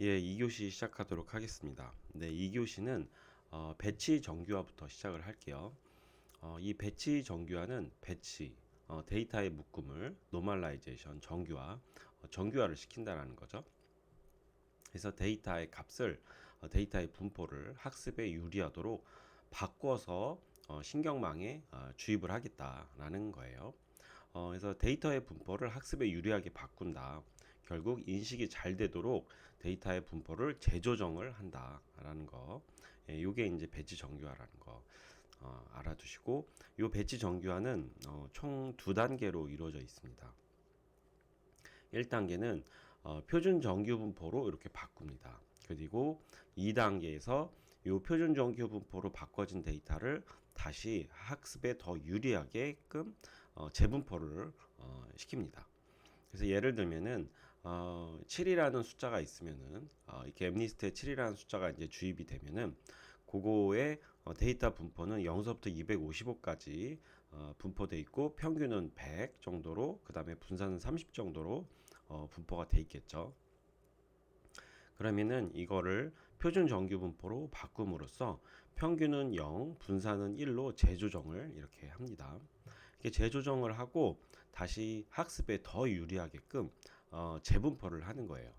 예, 2교시 시작하도록 하겠습니다. 네, 2교시는 배치 정규화부터 시작을 할게요. 이 배치 정규화는 배치, 데이터의 묶음을 노멀라이제이션, 정규화, 정규화를 시킨다라는 거죠. 그래서 데이터의 값을, 데이터의 분포를 학습에 유리하도록 바꿔서 신경망에 주입을 하겠다라는 거예요. 그래서 데이터의 분포를 학습에 유리하게 바꾼다. 결국 인식이 잘 되도록 데이터의 분포를 재조정을 한다라는 거. 예, 요게 이제 배치 정규화라는 거. 알아두시고, 요 배치 정규화는 총 두 단계로 이루어져 있습니다. 1단계는 표준 정규 분포로 이렇게 바꿉니다. 그리고 2단계에서 이 표준 정규 분포로 바꿔진 데이터를 다시 학습에 더 유리하게끔 재분포를 시킵니다. 그래서 예를 들면은 7이라는 숫자가 있으면은 이렇게 엠리스트에 7이라는 숫자가 이제 주입이 되면은 그거의 데이터 분포는 0서부터 255까지 분포돼 있고 평균은 100 정도로 그다음에 분산은 30 정도로 분포가 돼 있겠죠. 그러면은 이거를 표준 정규 분포로 바꿈으로써 평균은 0, 분산은 1로 재조정을 이렇게 합니다. 이렇게 재조정을 하고 다시 학습에 더 유리하게끔 재분포를 하는 거예요.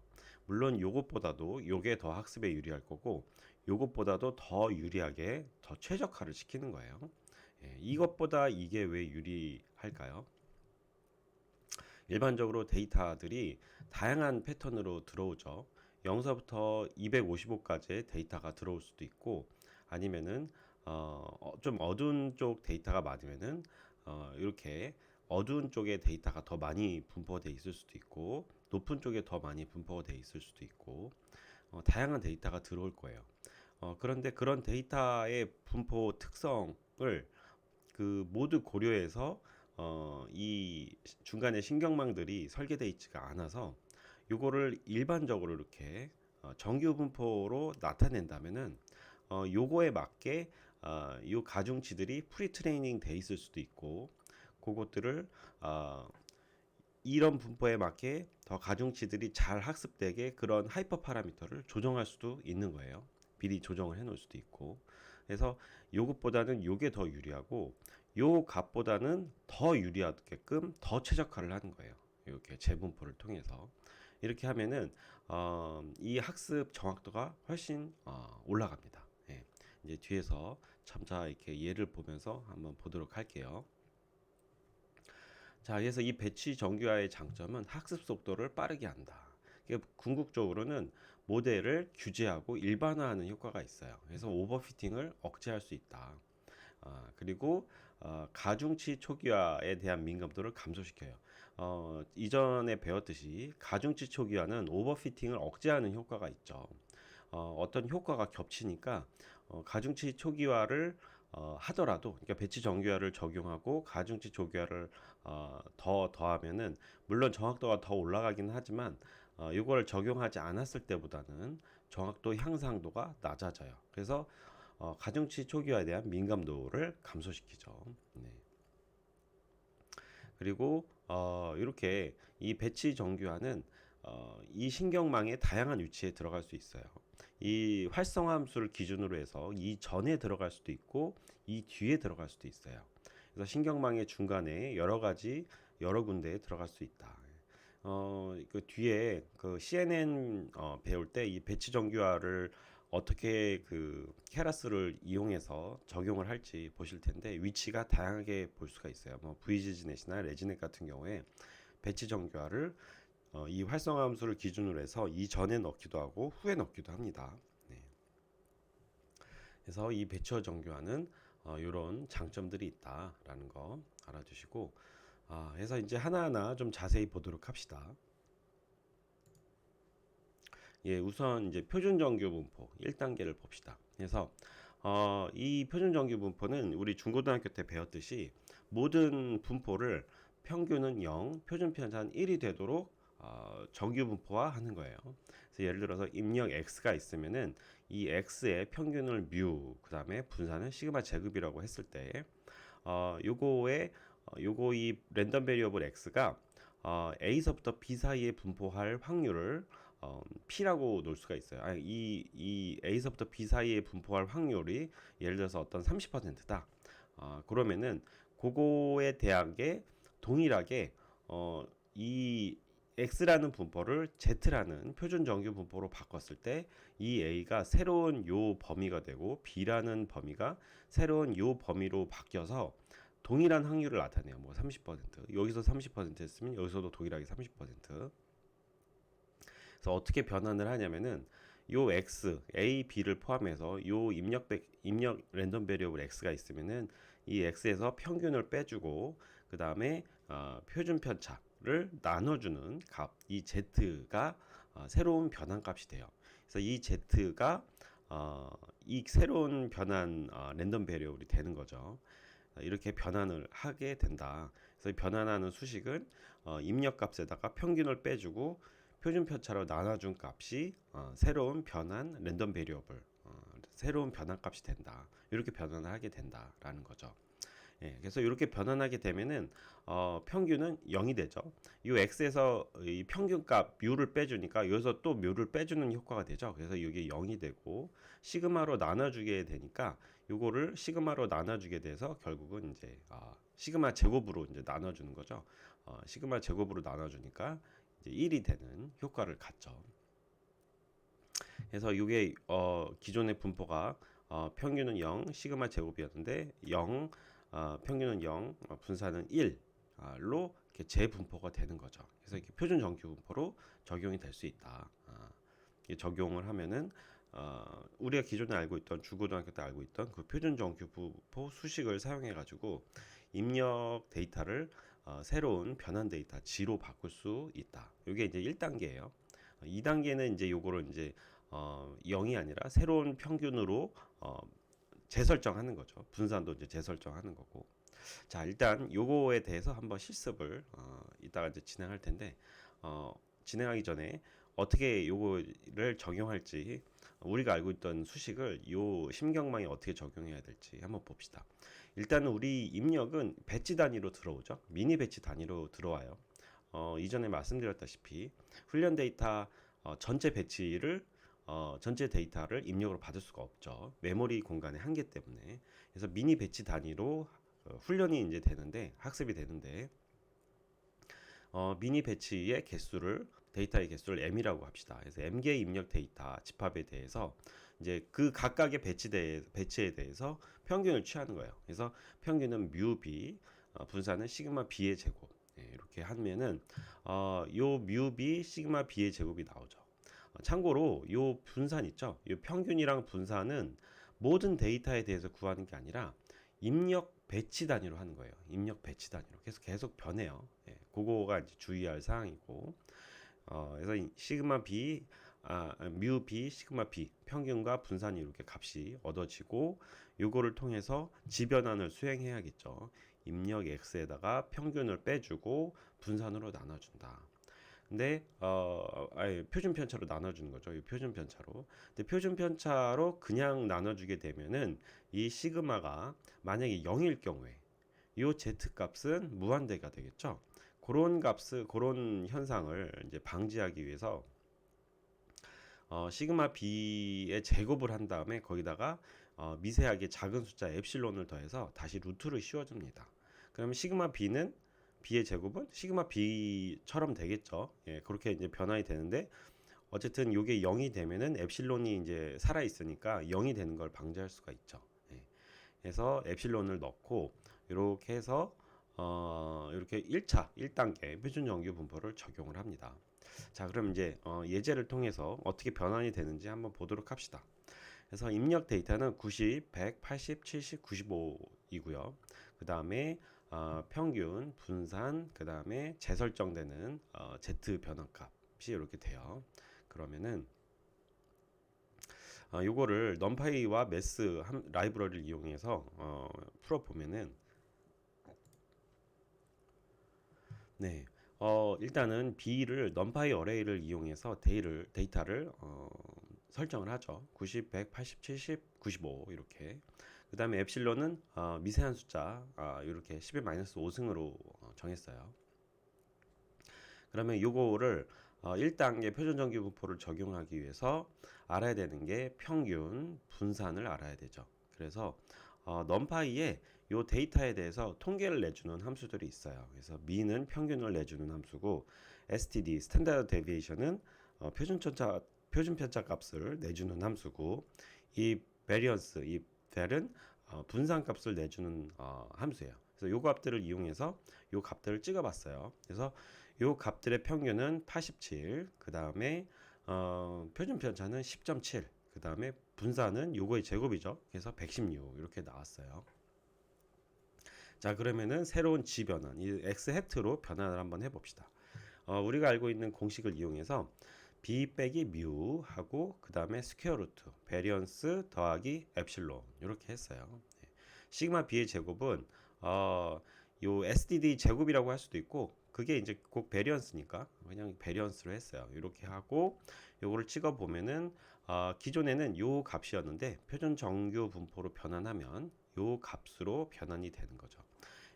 물론 요것보다도 요게 더 학습에 유리할 거고 요것보다도 더 유리하게 더 최적화를 시키는 거예요. 예, 이것보다 이게 왜 유리할까요? 일반적으로 데이터들이 다양한 패턴으로 들어오죠. 0서부터 255까지의 데이터가 들어올 수도 있고 아니면은 좀 어두운 쪽 데이터가 많으면은 이렇게 어두운 쪽에 데이터가 더 많이 분포되어 있을 수도 있고 높은 쪽에 더 많이 분포되어 있을 수도 있고 다양한 데이터가 들어올 거예요. 그런데 그런 데이터의 분포 특성을 그 모두 고려해서 이 중간에 신경망들이 설계되어 있지가 않아서 요거를 일반적으로 이렇게 정규 분포로 나타낸다면은 요거에 맞게 요 가중치들이 프리 트레이닝 돼 있을 수도 있고 그것들을 이런 분포에 맞게 더 가중치들이 잘 학습되게 그런 하이퍼 파라미터를 조정할 수도 있는 거예요. 미리 조정을 해 놓을 수도 있고. 그래서 요것보다는 요게 더 유리하고 요 값보다는 더 유리하게끔 더 최적화를 하는 거예요. 이렇게 재분포를 통해서 이렇게 하면은 이 학습 정확도가 훨씬 올라갑니다. 예. 이제 뒤에서 점차 이렇게 예를 보면서 한번 보도록 할게요. 자, 그래서 이 배치 정규화의 장점은 학습 속도를 빠르게 한다. 궁극적으로는 모델을 규제하고 일반화하는 효과가 있어요. 그래서 오버피팅을 억제할 수 있다. 그리고 가중치 초기화에 대한 민감도를 감소시켜요. 이전에 배웠듯이 가중치 초기화는 오버피팅을 억제하는 효과가 있죠. 어떤 효과가 겹치니까 가중치 초기화를 하더라도 그러니까 배치 정규화를 적용하고 가중치 초기화를 더 더하면은 물론 정확도가 더 올라가긴 하지만 이거를 적용하지 않았을 때보다는 정확도 향상도가 낮아져요. 그래서 가중치 초기화에 대한 민감도를 감소시키죠. 네. 그리고 이렇게 이 배치 정규화는 이 신경망의 다양한 위치에 들어갈 수 있어요. 이 활성화 함수를 기준으로 해서 이 전에 들어갈 수도 있고 이 뒤에 들어갈 수도 있어요. 그래서 신경망의 중간에 여러 가지 여러 군데에 들어갈 수 있다. 그 뒤에 그 CNN 배울 때 이 배치 정규화를 어떻게 그 케라스를 이용해서 적용을 할지 보실 텐데 위치가 다양하게 볼 수가 있어요. 뭐 VGGNet이나 레지넷 같은 경우에 배치 정규화를 이 활성화 함수를 기준으로 해서 이전에 넣기도 하고 후에 넣기도 합니다. 네. 그래서 이 배치 정규화는 이런 장점들이 있다라는 거 알아두시고 그래서 이제 하나하나 좀 자세히 보도록 합시다. 예, 우선 이제 표준 정규 분포 1단계를 봅시다. 그래서 이 표준 정규 분포는 우리 중고등학교 때 배웠듯이 모든 분포를 평균은 0, 표준 편차는 1이 되도록 정규 분포화하는 거예요. 그래서 예를 들어서 입력 x가 있으면은 이 x의 평균을 뮤, 그다음에 분산은 시그마 제곱이라고 했을 때 요거 이 랜덤 베리어블 x가 A서부터 B 사이에 분포할 확률을 P라고 놓을 수가 있어요. 이 A서부터 B 사이에 분포할 확률이 예를 들어서 어떤 30%다. 그러면은 그거에 대하게 동일하게 이 X라는 분포를 Z라는 표준 정규 분포로 바꿨을 때 이 A가 새로운 요 범위가 되고 B라는 범위가 새로운 요 범위로 바뀌어서 동일한 확률을 나타내요. 뭐 30%. 여기서 30% 했으면 여기서도 동일하게 30%. 그래서 어떻게 변환을 하냐면은 요 x, a, b를 포함해서 요 입력 랜덤 베리어블 x가 있으면은 이 x에서 평균을 빼주고 그 다음에 표준 편차를 나눠주는 값, 이 z가 새로운 변환값이 돼요. 그래서 이 z가 이 새로운 변환 랜덤 베리어블이 되는 거죠. 이렇게 변환을 하게 된다. 그래서 변환하는 수식은 입력값에다가 평균을 빼주고 표준 편차로 나눠준 값이 새로운 변환 랜덤 베리어블, 새로운 변환값이 된다. 이렇게 변환을 하게 된다라는 거죠. 예, 그래서 이렇게 변환하게 되면은 평균은 0이 되죠. 이 x에서 이 평균값 뮤를 빼주니까 여기서 또 뮤를 빼주는 효과가 되죠. 그래서 이게 0이 되고 시그마로 나눠주게 되니까 요거를 시그마로 나눠주게 돼서 결국은 이제 시그마 제곱으로 이제 나눠주는 거죠. 시그마 제곱으로 나눠주니까 이제 1이 되는 효과를 갖죠. 그래서 이게 기존의 분포가 평균은 0, 시그마 제곱이었는데 0, 평균은 0, 분산은 1로 이렇게 재분포가 되는 거죠. 그래서 이렇게 표준 정규 분포로 적용이 될 수 있다. 적용을 하면은 우리가 기존에 알고 있던 중고등학교 때 알고 있던 그 표준 정규 분포 수식을 사용해 가지고 입력 데이터를 새로운 변환 데이터 G로 바꿀 수 있다. 이게 이제 1단계예요. 2단계는 이제 요거를 이제 0이 아니라 새로운 평균으로 재설정하는 거죠. 분산도 이제 재설정하는 거고. 자, 일단 요거에 대해서 한번 실습을 이따가 이제 진행할 텐데 진행하기 전에 어떻게 요거를 적용할지 우리가 알고 있던 수식을 요 심경망에 어떻게 적용해야 될지 한번 봅시다. 일단은 우리 입력은 배치 단위로 들어오죠. 미니 배치 단위로 들어와요. 이전에 말씀드렸다시피 훈련 데이터 전체 배치를 전체 데이터를 입력으로 받을 수가 없죠. 메모리 공간의 한계 때문에. 그래서 미니 배치 단위로 훈련이 이제 되는데 학습이 되는데 미니 배치의 개수를 데이터의 개수를 m이라고 합시다. 그래서 m개의 입력 데이터 집합에 대해서 이제 그 각각의 배치에 대해서 평균을 취하는 거예요. 그래서 평균은 뮤 b, 분산은 시그마 b의 제곱. 이렇게 하면은 요 뮤 b 시그마 b의 제곱이 나오죠. 참고로 요 분산 있죠. 요 평균이랑 분산은 모든 데이터에 대해서 구하는 게 아니라 입력 배치 단위로 하는 거예요. 입력 배치 단위로. 그래서 계속 변해요. 그거가 이제 주의할 사항이고. 그래서 시그마 b, 뮤 b, 시그마 b 평균과 분산이 이렇게 값이 얻어지고 요거를 통해서 지변환을 수행해야겠죠. 입력 x에다가 평균을 빼주고 분산으로 나눠준다. 근데 표준 편차로 나눠주는 거죠. 이 표준 편차로. 근데 표준 편차로 그냥 나눠주게 되면은 이 시그마가 만약에 0일 경우에 이 z 값은 무한대가 되겠죠. 그런 현상을 이제 방지하기 위해서 시그마 b의 제곱을 한 다음에 거기다가 미세하게 작은 숫자 엡실론을 더해서 다시 루트를 씌워줍니다. 그러면 시그마 b는 b의 제곱은 시그마 b처럼 되겠죠. 예, 그렇게 이제 변환이 되는데 어쨌든 이게 0이 되면은 엡실론이 이제 살아 있으니까 0이 되는 걸 방지할 수가 있죠. 예. 그래서 엡실론을 넣고 이렇게 해서 이렇게 1단계 표준 정규 분포를 적용을 합니다. 자, 그럼 이제 예제를 통해서 어떻게 변환이 되는지 한번 보도록 합시다. 그래서 입력 데이터는 90, 100, 80, 70, 95이고요. 그 다음에 평균, 분산, 그 다음에 재설정되는 Z 변환값이 이렇게 돼요. 그러면은 요거를 넘파이와 매스 라이브러리를 이용해서 풀어보면은 네, 일단은 B를 넘파이 어레이를 이용해서 데이터를 설정을 하죠. 90, 100, 80, 70, 95 이렇게. 그 다음에 엡실론은 미세한 숫자 이렇게 10의 마이너스 5승으로 정했어요. 그러면 요거를 1단계 표준정규 분포를 적용하기 위해서 알아야 되는 게 평균, 분산을 알아야 되죠. 그래서 numPy에 요 데이터에 대해서 통계를 내주는 함수들이 있어요. 그래서 mean은 평균을 내주는 함수고, std, standard deviation은 표준 편차 값을 내주는 함수고, 이 variance, 이 val은 분산 값을 내주는 함수예요. 그래서 요 값들을 이용해서 요 값들을 찍어봤어요. 그래서 요 값들의 평균은 87, 그 다음에 표준 편차는 10.7, 그 다음에 분산은 요거의 제곱이죠. 그래서 116 이렇게 나왔어요. 자, 그러면은 새로운 g 변환, 이 x 해트로 변환을 한번 해봅시다. 우리가 알고 있는 공식을 이용해서 b 빼기 뮤 하고 그 다음에 스퀘어 루트 베리언스 더하기 엡실론 이렇게 했어요. 네. 시그마 b의 제곱은 요 SDD 제곱이라고 할 수도 있고, 그게 이제 꼭 베리언스니까 그냥 베리언스로 했어요. 이렇게 하고 요거를 찍어 보면은 기존에는 요 값이었는데 표준 정규 분포로 변환하면 요 값으로 변환이 되는 거죠.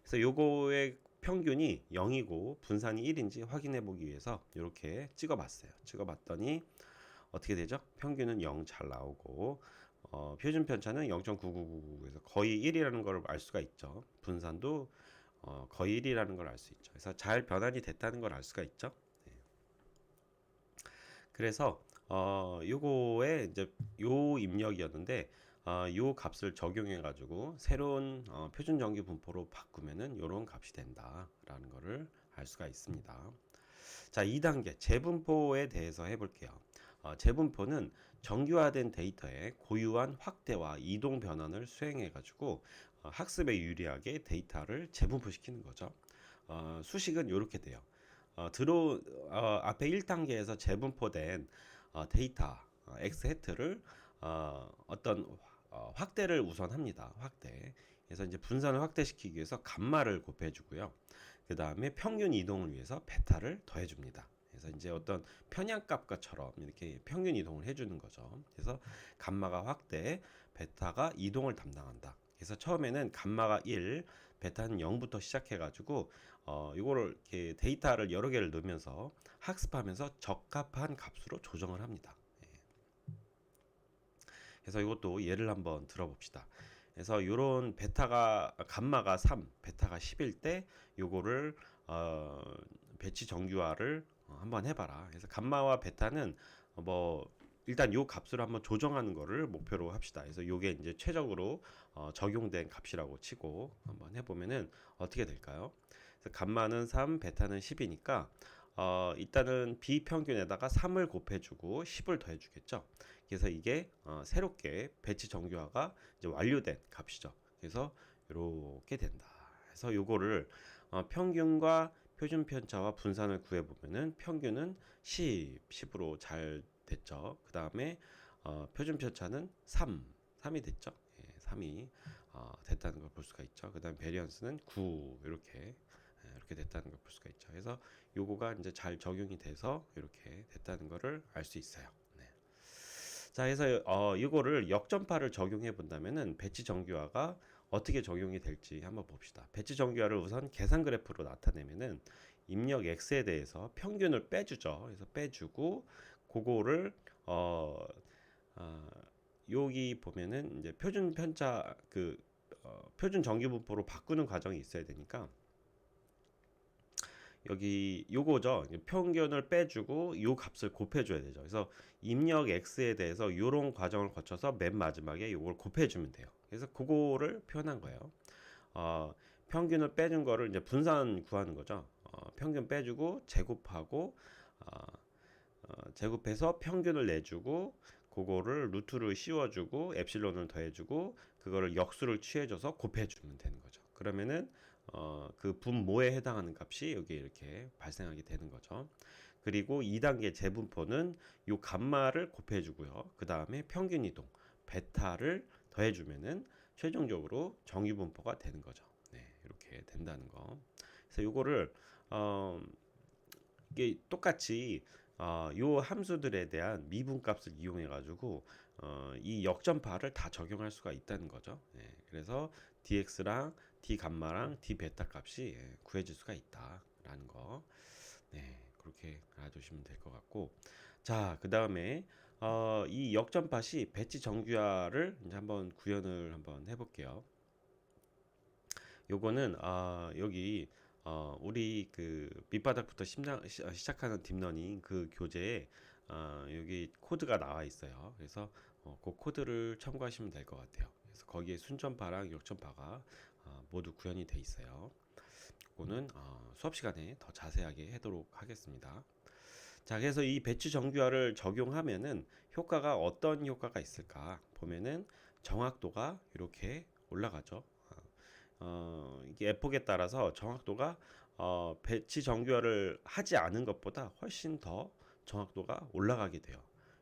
그래서 요거의 평균이 0이고 분산이 1인지 확인해 보기 위해서 이렇게 찍어 봤어요. 찍어 봤더니 어떻게 되죠? 평균은 0 잘 나오고 표준 편차는 0.9999에서 거의 1이라는 걸 알 수가 있죠. 분산도 거의 1이라는 걸 알 수 있죠. 그래서 잘 변환이 됐다는 걸 알 수가 있죠. 네. 그래서 요거에 이제 요 입력이었는데 요 값을 적용해 가지고 새로운 표준 정규 분포로 바꾸면은 요런 값이 된다라는 거를 알 수가 있습니다. 자, 2단계 재분포에 대해서 해볼게요. 재분포는 정규화된 데이터의 고유한 확대와 이동 변환을 수행해 가지고 학습에 유리하게 데이터를 재분포시키는 거죠. 수식은 이렇게 돼요. 앞에 1단계에서 재분포된 데이터 x 해트를 어떤 확대를 우선 합니다. 확대. 그래서 이제 분산을 확대시키기 위해서 감마를 곱해주고요. 그 다음에 평균 이동을 위해서 베타를 더해줍니다. 그래서 이제 어떤 편향값과처럼 이렇게 평균 이동을 해주는 거죠. 그래서 감마가 확대, 베타가 이동을 담당한다. 그래서 처음에는 감마가 1, 베타는 0부터 시작해가지고 이거를 이렇게 데이터를 여러 개를 넣으면서 학습하면서 적합한 값으로 조정을 합니다. 그래서 이것도 예를 한번 들어봅시다. 그래서 요런 베타가 감마가 3, 베타가 10일 때 요거를 배치 정규화를 한번 해봐라. 그래서 감마와 베타는 뭐 일단 요 값을 한번 조정하는 거를 목표로 합시다. 그래서 요게 이제 최적으로 적용된 값이라고 치고 한번 해보면은 어떻게 될까요? 그래서 감마는 3, 베타는 10이니까 일단은 비평균에다가 3을 곱해주고 10을 더해주겠죠. 그래서 이게 새롭게 배치 정규화가 이제 완료된 값이죠. 그래서 이렇게 된다. 그래서 요거를 평균과 표준 편차와 분산을 구해 보면은 평균은 10으로 잘 됐죠. 그 다음에 표준 편차는 3이 됐죠. 예, 3이 됐다는 걸 볼 수가 있죠. 그 다음 베리언스는 9 이렇게 됐다는 걸 볼 수가 있죠. 그래서 요거가 이제 잘 적용이 돼서 이렇게 됐다는 거를 알 수 있어요. 네. 자, 그래서 이거를 역전파를 적용해 본다면은 배치 정규화가 어떻게 적용이 될지 한번 봅시다. 배치 정규화를 우선 계산 그래프로 나타내면은 입력 x에 대해서 평균을 빼주죠. 그래서 빼주고 그거를 여기 보면은 이제 표준 편차 표준 정규 분포로 바꾸는 과정이 있어야 되니까 여기 요거죠. 평균을 빼주고 요 값을 곱해줘야 되죠. 그래서 입력 x에 대해서 요런 과정을 거쳐서 맨 마지막에 요걸 곱해주면 돼요. 그래서 그거를 표현한 거예요. 평균을 빼준 거를 이제 분산 구하는 거죠. 평균 빼주고 제곱하고 제곱해서 평균을 내주고 그거를 루트를 씌워주고 엡실론을 더해주고 그거를 역수를 취해줘서 곱해주면 되는 거죠. 그러면은 그 분모에 해당하는 값이 여기 이렇게 발생하게 되는 거죠. 그리고 2단계 재분포는 요 감마를 곱해주고요. 그 다음에 평균 이동 베타를 더해주면은 최종적으로 정의분포가 되는 거죠. 네, 이렇게 된다는 거. 그래서 요거를 이게 똑같이 요 함수들에 대한 미분값을 이용해 가지고 이 역전파를 다 적용할 수가 있다는 거죠. 예, 그래서 dx랑 d 감마랑 d 베타 값이 구해질 수가 있다라는 거. 네, 그렇게 알아두시면 될 것 같고, 자, 그 다음에 이 역전파 시 배치 정규화를 이제 한번 구현을 한번 해볼게요. 요거는 여기 우리 그 밑바닥부터 시작하는 딥러닝 그 교재에 여기 코드가 나와 있어요. 그래서 그 코드를 참고하시면 될 것 같아요. 그래서 거기에 순전파랑 역전파가 모두 구현이 돼 있어요. 그거는 수업 시간에 더 자세하게 하도록 하겠습니다. 자, 그래서 이 배치 정규화를 적용하면은 효과가 어떤 효과가 있을까 보면은 정확도가 이렇게 올라가죠. 이게 에폭에 따라서 정확도가 배치 정규화를 하지 않은 것보다 훨씬 더 정확도가 올라가게 돼요.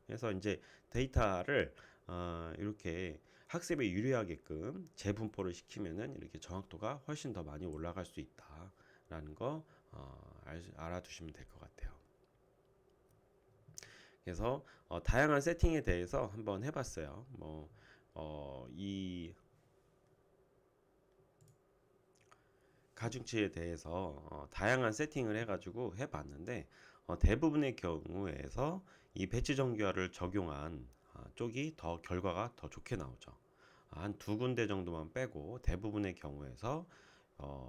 그래서 이제 데이터를 이렇게 학습에 유리하게끔 재분포를 시키면은 이렇게 정확도가 훨씬 더 많이 올라갈 수 있다라는 거 알아두시면 될 것 같아요. 그래서 다양한 세팅에 대해서 한번 해봤어요. 이 가중치에 대해서 다양한 세팅을 해가지고 해봤는데 대부분의 경우에서 이 배치 정규화를 적용한 쪽이 더 결과가 더 좋게 나오죠. 한 두 군데 정도만 빼고 대부분의 경우에서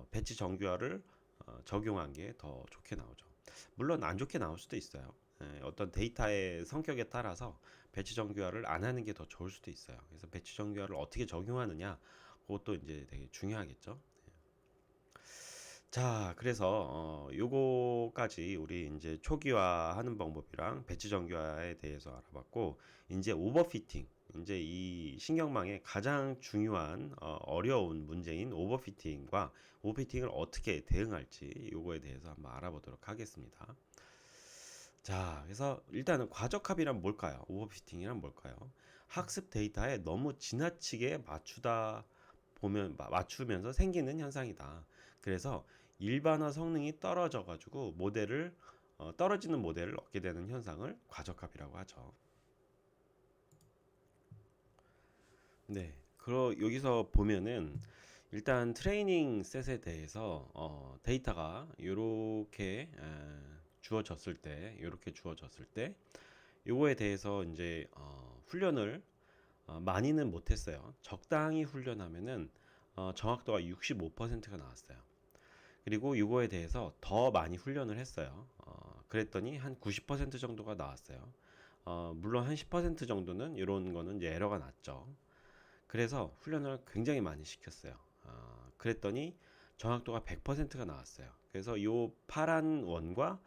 배치 정규화를 적용한 게 더 좋게 나오죠. 물론 안 좋게 나올 수도 있어요. 어떤 데이터의 성격에 따라서 배치 정규화를 안 하는 게 더 좋을 수도 있어요. 그래서 배치 정규화를 어떻게 적용하느냐, 그것도 이제 되게 중요하겠죠. 자, 그래서 요거까지 우리 이제 초기화하는 방법이랑 배치 정규화에 대해서 알아봤고, 이제 오버피팅, 이제 이 신경망의 가장 중요한 어려운 문제인 오버피팅과 오버피팅을 어떻게 대응할지 요거에 대해서 한번 알아보도록 하겠습니다. 자, 그래서 일단은 과적합이란 뭘까요? 오버피팅이란 뭘까요? 학습 데이터에 너무 지나치게 맞추면서 생기는 현상이다. 그래서 일반화 성능이 떨어져 가지고 떨어지는 모델을 얻게 되는 현상을 과적합이라고 하죠. 네. 여기서 보면은 일단 트레이닝 셋에 대해서 데이터가 이렇게 주어졌을 때 요거에 대해서 이제 훈련을 많이는 못했어요. 적당히 훈련하면은 정확도가 65%가 나왔어요. 그리고 이거에 대해서 더 많이 훈련을 했어요. 그랬더니 한 90% 정도가 나왔어요. 물론 한 10% 정도는 이런 거는 이제 에러가 났죠. 그래서 훈련을 굉장히 많이 시켰어요. 그랬더니 정확도가 100%가 나왔어요. 그래서 이 파란 원과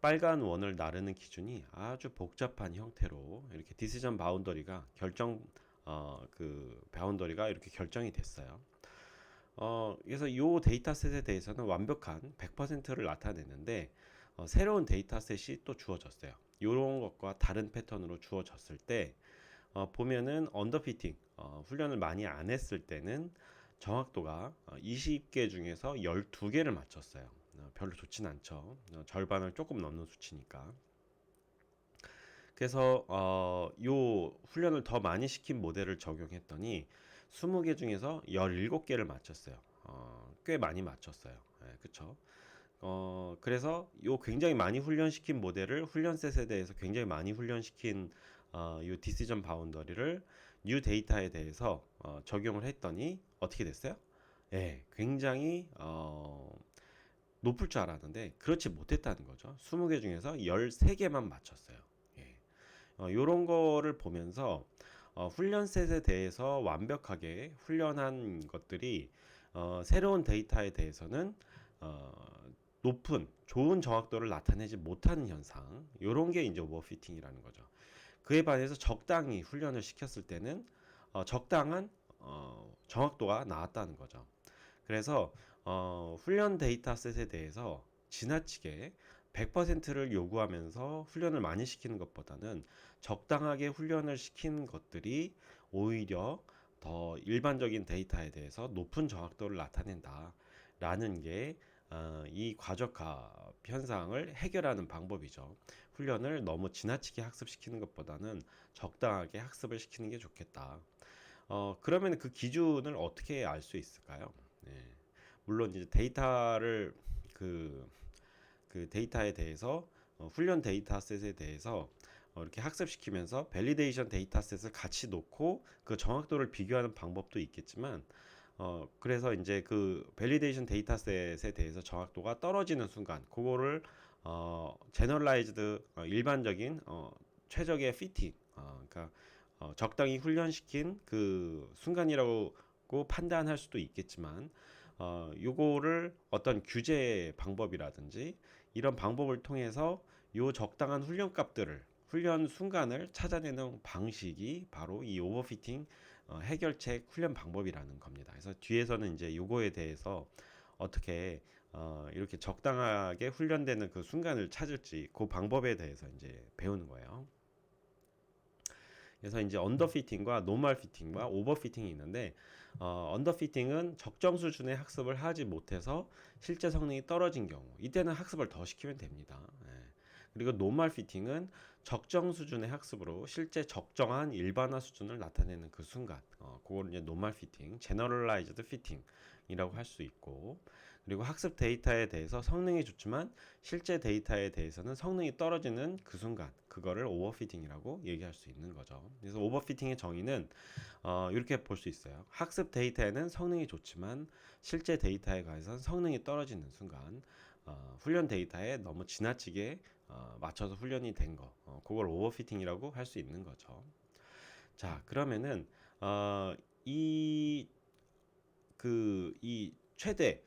빨간 원을 나르는 기준이 아주 복잡한 형태로 이렇게 디시전 바운더리가 그 바운더리가 이렇게 결정이 됐어요. 그래서 이 데이터셋에 대해서는 완벽한 100%를 나타내는데 새로운 데이터셋이 또 주어졌어요. 이런 것과 다른 패턴으로 주어졌을 때 보면은 언더피팅 훈련을 많이 안 했을 때는 정확도가 20개 중에서 12개를 맞췄어요. 별로 좋진 않죠. 절반을 조금 넘는 수치니까. 그래서 요 훈련을 더 많이 시킨 모델을 적용했더니 20개 중에서 17개를 맞췄어요. 꽤 많이 맞췄어요. 그쵸? 그래서 요 굉장히 많이 훈련시킨 모델을 훈련셋에 대해서 굉장히 많이 훈련시킨 요 디시전 바운더리를 뉴 데이터에 대해서 적용을 했더니 어떻게 됐어요? 예, 굉장히 높을 줄 알았는데 그렇지 못했다는 거죠. 20개 중에서 13개만 맞췄어요. 예. 요런 거를 보면서 훈련셋에 대해서 완벽하게 훈련한 것들이 새로운 데이터에 대해서는 어, 높은 좋은 정확도를 나타내지 못하는 현상, 요런 게 이제 오버피팅이라는 거죠. 그에 반해서 적당히 훈련을 시켰을 때는 적당한 정확도가 나왔다는 거죠. 그래서 훈련 데이터셋에 대해서 지나치게 100%를 요구하면서 훈련을 많이 시키는 것보다는 적당하게 훈련을 시키는 것들이 오히려 더 일반적인 데이터에 대해서 높은 정확도를 나타낸다라는 게 이 과적합 현상을 해결하는 방법이죠. 훈련을 너무 지나치게 학습시키는 것보다는 적당하게 학습을 시키는 게 좋겠다. 그러면 그 기준을 어떻게 알 수 있을까요? 네. 물론 이제 그 데이터에 대해서 훈련 데이터셋에 대해서 이렇게 학습시키면서 밸리데이션 데이터셋을 같이 놓고 그 정확도를 비교하는 방법도 있겠지만, 그래서 이제 그 밸리데이션 데이터셋에 대해서 정확도가 떨어지는 순간, 그거를 제너럴라이즈드, 일반적인 최적의 피팅, 그러니까 적당히 훈련시킨 그 순간이라고 판단할 수도 있겠지만, 요거를 어떤 규제 방법이라든지 이런 방법을 통해서 요 적당한 훈련 순간을 찾아내는 방식이 바로 이 오버피팅 해결책 훈련 방법이라는 겁니다. 그래서 뒤에서는 이제 요거에 대해서 어떻게 이렇게 적당하게 훈련되는 그 순간을 찾을지 그 방법에 대해서 이제 배우는 거예요. 그래서 이제 언더피팅과 노멀 피팅과 오버피팅이 있는데, 언더피팅은 적정 수준의 학습을 하지 못해서 실제 성능이 떨어진 경우, 이때는 학습을 더 시키면 됩니다. 예. 그리고 노멀 피팅은 적정 수준의 학습으로 실제 적정한 일반화 수준을 나타내는 그 순간, 그걸 이제 노멀 피팅, 제너럴라이즈드 피팅이라고 할 수 있고, 그리고 학습 데이터에 대해서 성능이 좋지만 실제 데이터에 대해서는 성능이 떨어지는 그 순간, 그거를 오버피팅이라고 얘기할 수 있는 거죠. 그래서 오버피팅의 정의는 이렇게 볼 수 있어요. 학습 데이터에는 성능이 좋지만 실제 데이터에 관해서는 성능이 떨어지는 순간, 훈련 데이터에 너무 지나치게 맞춰서 훈련이 된 거, 그걸 오버피팅이라고 할 수 있는 거죠. 자, 그러면은 이 이 최대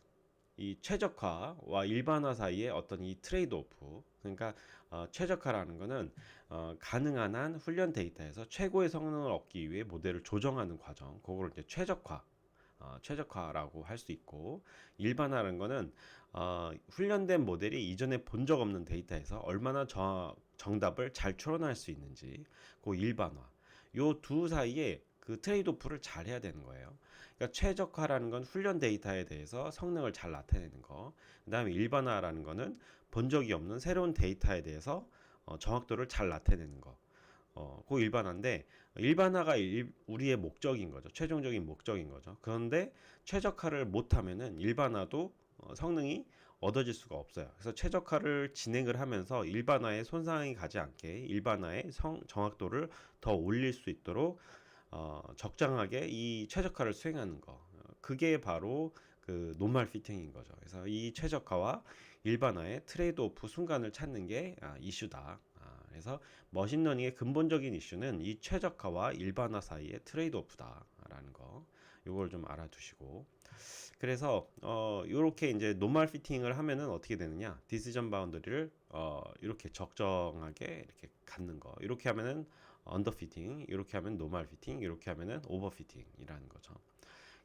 이 최적화와 일반화 사이의 어떤 이 트레이드 오프, 그러니까 최적화라는 거는 가능한 한 훈련 데이터에서 최고의 성능을 얻기 위해 모델을 조정하는 과정, 그걸 이제 최적화라고 할 수 있고, 일반화라는 거는 훈련된 모델이 이전에 본 적 없는 데이터에서 얼마나 정답을 잘 추론할 수 있는지, 그 일반화, 요 두 사이에 그 트레이드오프를 잘 해야 되는 거예요. 그러니까 최적화라는 건 훈련 데이터에 대해서 성능을 잘 나타내는 거. 그다음에 일반화라는 거는 본 적이 없는 새로운 데이터에 대해서 정확도를 잘 나타내는 거. 그 일반화인데, 일반화가 우리의 목적인 거죠. 최종적인 목적인 거죠. 그런데 최적화를 못하면은 일반화도 성능이 얻어질 수가 없어요. 그래서 최적화를 진행을 하면서 일반화에 손상이 가지 않게 일반화의 정확도를 더 올릴 수 있도록 적당하게 이 최적화를 수행하는 거. 그게 바로 그 노멀 피팅인 거죠. 그래서 이 최적화와 일반화의 트레이드 오프 순간을 찾는 게 이슈다. 그래서 머신러닝의 근본적인 이슈는 이 최적화와 일반화 사이의 트레이드 오프다라는 거. 요걸 좀 알아두시고, 그래서 요렇게 이제 노멀 피팅을 하면은 어떻게 되느냐? 디시전 바운더리를 이렇게 적정하게 이렇게 갖는 거. 이렇게 하면은 언더 피팅, 이렇게 하면 노멀 피팅, 이렇게 하면은 오버 피팅이라는 거죠.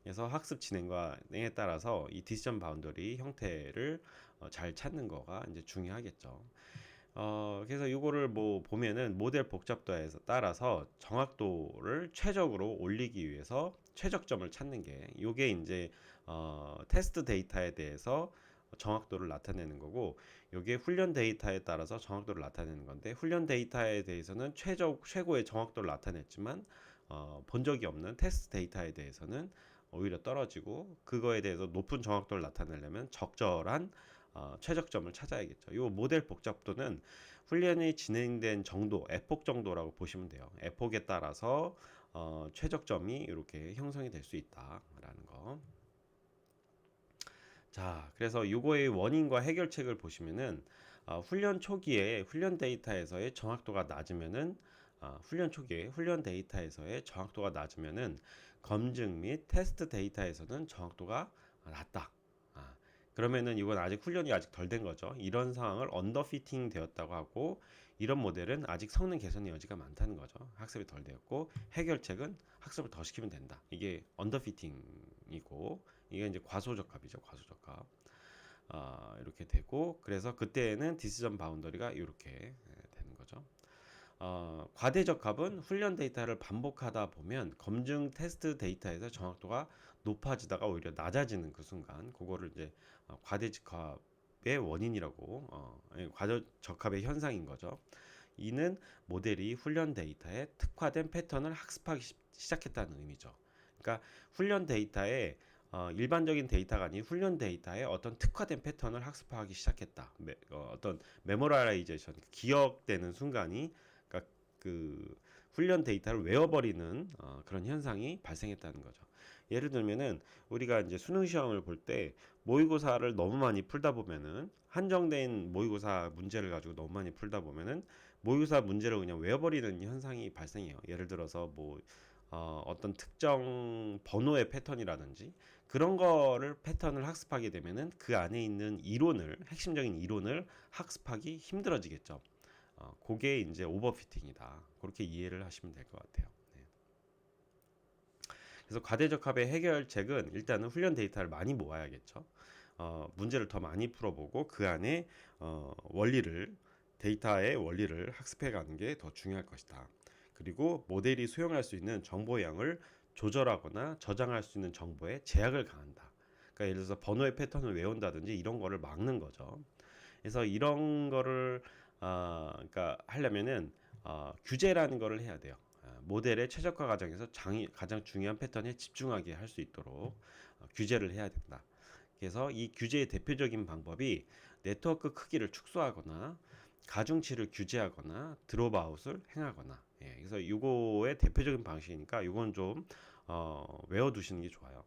그래서 학습 진행에 따라서 이 디시전 바운더리 형태를 잘 찾는 거가 이제 중요하겠죠. 그래서 이거를 뭐 보면은 모델 복잡도에 따라서 정확도를 최적으로 올리기 위해서 최적점을 찾는 게, 요게 이제 테스트 데이터에 대해서 정확도를 나타내는 거고, 요게 훈련 데이터에 따라서 정확도를 나타내는 건데, 훈련 데이터에 대해서는 최고의 정확도를 나타냈지만 본 적이 없는 테스트 데이터에 대해서는 오히려 떨어지고, 그거에 대해서 높은 정확도를 나타내려면 적절한 최적점을 찾아야겠죠. 이 모델 복잡도는 훈련이 진행된 정도, 에폭 정도라고 보시면 돼요. 에폭에 따라서 최적점이 이렇게 형성이 될 수 있다라는 거. 자, 그래서 이거의 원인과 해결책을 보시면은 훈련 초기에 훈련 데이터에서의 정확도가 낮으면은 훈련 초기에 훈련 데이터에서의 정확도가 낮으면은 검증 및 테스트 데이터에서는 정확도가 낮다. 그러면은 이건 아직 훈련이 아직 덜 된 거죠. 이런 상황을 언더피팅 되었다고 하고, 이런 모델은 아직 성능 개선의 여지가 많다는 거죠. 학습이 덜 되었고, 해결책은 학습을 더 시키면 된다. 이게 언더피팅이고, 이게 이제 과소적합이죠. 과소적합. 이렇게 되고, 그래서 그때는 디시전 바운더리가 이렇게 되는 거죠. 과대적합은 훈련 데이터를 반복하다 보면 검증 테스트 데이터에서 정확도가 높아지다가 오히려 낮아지는 그 순간, 그거를 이제 과대적합의 원인이라고, 과대적합의 현상인 거죠. 이는 모델이 훈련 데이터에 특화된 패턴을 학습하기 시작했다는 의미죠. 그러니까 훈련 데이터에 일반적인 데이터가 아닌 훈련 데이터의 어떤 특화된 패턴을 학습하기 시작했다. 어떤 메모라이제이션, 기억되는 순간이, 그러니까 그 훈련 데이터를 외워버리는 그런 현상이 발생했다는 거죠. 예를 들면은 우리가 이제 수능 시험을 볼 때 모의고사를 너무 많이 풀다 보면은, 한정된 모의고사 문제를 가지고 너무 많이 풀다 보면은 모의고사 문제를 그냥 외워버리는 현상이 발생해요. 예를 들어서 뭐 어떤 특정 번호의 패턴이라든지 그런 거를 패턴을 학습하게 되면은 그 안에 있는 이론을, 핵심적인 이론을 학습하기 힘들어지겠죠. 그게 이제 오버피팅이다. 그렇게 이해를 하시면 될 것 같아요. 네. 그래서 과대적합의 해결책은 일단은 훈련 데이터를 많이 모아야겠죠. 문제를 더 많이 풀어보고 그 안에 원리를, 데이터의 원리를 학습해가는 게 더 중요할 것이다. 그리고 모델이 수용할 수 있는 정보의 양을 조절하거나 저장할 수 있는 정보에 제약을 가한다. 그러니까 예를 들어서 번호의 패턴을 외운다든지 이런 거를 막는 거죠. 그래서 이런 거를 그러니까 하려면은 규제라는 거를 해야 돼요. 모델의 최적화 과정에서 가장 중요한 패턴에 집중하게 할 수 있도록 규제를 해야 된다. 그래서 이 규제의 대표적인 방법이 네트워크 크기를 축소하거나 가중치를 규제하거나 드롭아웃을 행하거나, 예, 그래서 이거의 대표적인 방식이니까 이건 좀 외워두시는 게 좋아요.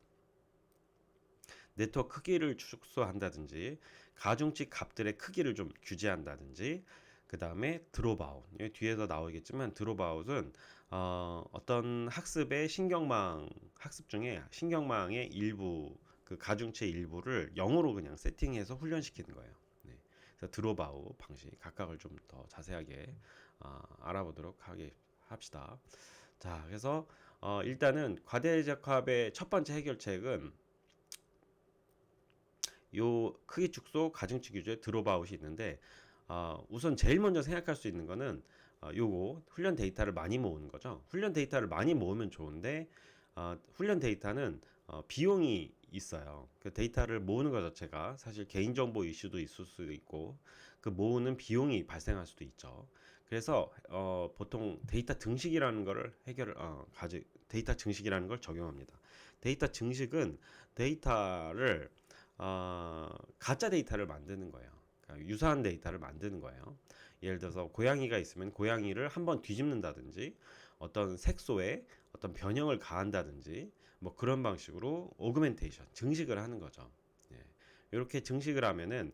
네트워크 크기를 축소한다든지 가중치 값들의 크기를 좀 규제한다든지, 그 다음에 드롭아웃, 뒤에서 나오겠지만 드롭아웃은 어떤 학습의 신경망, 학습 중에 신경망의 일부, 그 가중치의 일부를 0으로 그냥 세팅해서 훈련시키는 거예요. 네. 그래서 드롭아웃 방식 각각을 좀 더 자세하게 알아보도록 합시다. 자, 그래서 일단은 과대적합의 첫 번째 해결책은 요 크기 축소, 가중치 규제, 드롭아웃이 있는데, 우선 제일 먼저 생각할 수 있는 거는 요거 훈련 데이터를 많이 모으는 거죠. 훈련 데이터를 많이 모으면 좋은데 훈련 데이터는 비용이 있어요. 그 데이터를 모으는 것 자체가 사실 개인정보 이슈도 있을 수도 있고 그 모으는 비용이 발생할 수도 있죠. 그래서 보통 데이터 증식이라는 거를 데이터 증식이라는 걸 적용합니다. 데이터 증식은 데이터를 가짜 데이터를 만드는 거예요. 그러니까 유사한 데이터를 만드는 거예요. 예를 들어서 고양이가 있으면 고양이를 한번 뒤집는다든지 어떤 색소에 어떤 변형을 가한다든지 뭐 그런 방식으로 오그멘테이션, 증식을 하는 거죠. 예. 이렇게 증식을 하면은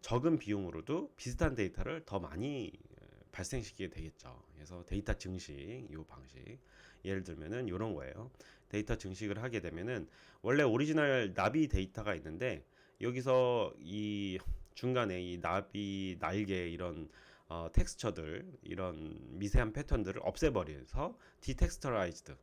적은 비용으로도 비슷한 데이터를 더 많이 발생시키게 되겠죠. 그래서 데이터 증식 이 방식, 예를 들면은 이런 거예요. 데이터 증식을 하게 되면은 원래 오리지널 나비 데이터가 있는데 여기서 이 중간에 이 나비 날개 이런 텍스처들, 이런 미세한 패턴들을 없애버려서 디텍스처라이즈드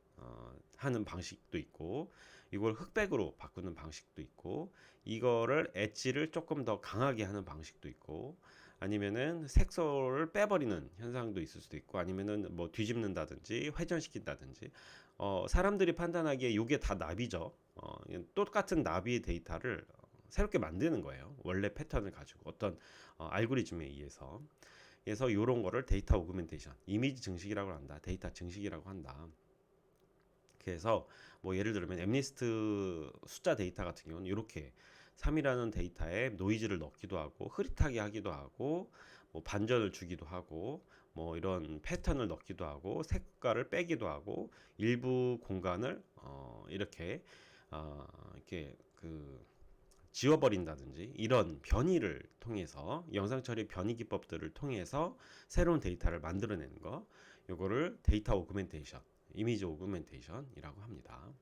하는 방식도 있고, 이걸 흑백으로 바꾸는 방식도 있고, 이거를 엣지를 조금 더 강하게 하는 방식도 있고, 아니면은 색소를 빼버리는 현상도 있을 수도 있고, 아니면은 뭐 뒤집는다든지 회전시킨다든지, 사람들이 판단하기에 이게 다 나비죠. 똑같은 나비의 데이터를 새롭게 만드는 거예요. 원래 패턴을 가지고 어떤 알고리즘에 의해서. 그래서 이런 거를 데이터 오그멘테이션, 이미지 증식이라고 한다. 데이터 증식이라고 한다. 그래서 뭐 예를 들면 엠리스트 숫자 데이터 같은 경우는 이렇게 3이라는 데이터에 노이즈를 넣기도 하고 흐릿하게 하기도 하고 뭐 반전을 주기도 하고 뭐 이런 패턴을 넣기도 하고 색깔을 빼기도 하고 일부 공간을 이렇게 그 지워버린다든지 이런 변이를 통해서, 영상 처리 변이 기법들을 통해서 새로운 데이터를 만들어내는 거, 요거를 데이터 오그멘테이션, 이미지 오그멘테이션이라고 합니다.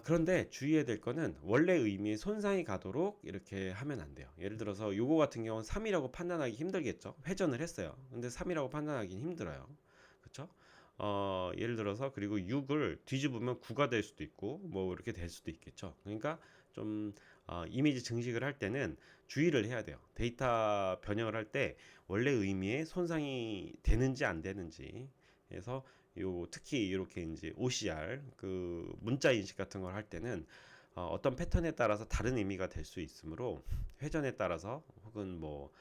그런데 주의해야 될 거는 원래 의미의 손상이 가도록 이렇게 하면 안 돼요. 예를 들어서 요거 같은 경우는 3이라고 판단하기 힘들겠죠. 회전을 했어요. 근데 3이라고 판단하기는 힘들어요. 그렇죠? 예를 들어서 그리고 6을 뒤집으면 9가 될 수도 있고 뭐 이렇게 될 수도 있겠죠. 그러니까 좀 이미지 증식을 할 때는 주의를 해야 돼요. 데이터 변형을 할 때 원래 의미의 손상이 되는지 안 되는지. 그래서 요 특히 이렇게 이제 OCR 그 문자 인식 같은 걸 할 때는 어떤 패턴에 따라서 다른 의미가 될 수 있으므로 회전에 따라서 혹은 뭐